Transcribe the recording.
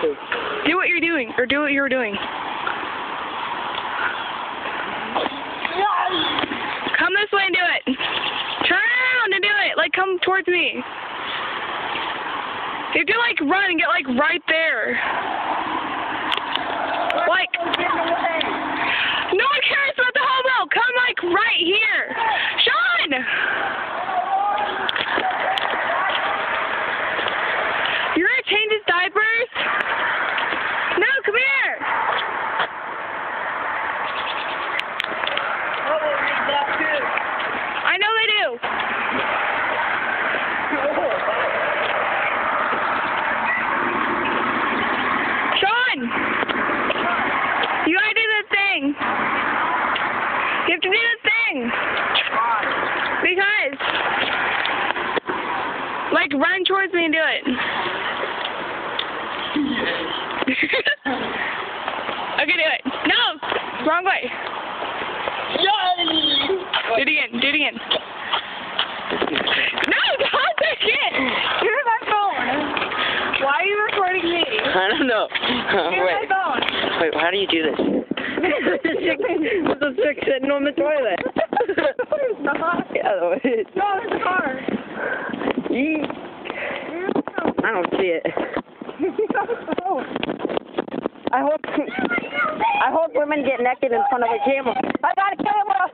to. Do what you're doing, or do what you were doing. Come this way and do it. Turn around and do it. Like, come towards me. You have to, like, run and get, like, right there. Like, no one cares about the hobo. Come, like, right here. Sean! You're going to change his diapers? No, come here. I know they do. Sean! You gotta do the thing. You have to do the thing. Because, like, run towards me and do it. Okay, do it. No! Wrong way. Do it again. Do it again. No, don't take it. Give me my phone. Why are you recording me? I don't know. Give me my phone. Wait, how do you do this? There's a chick sitting on the toilet. It's not. Yeah, No, it's a car. Eek. I don't see it. I hope women get naked in front of a camera. I got a camera!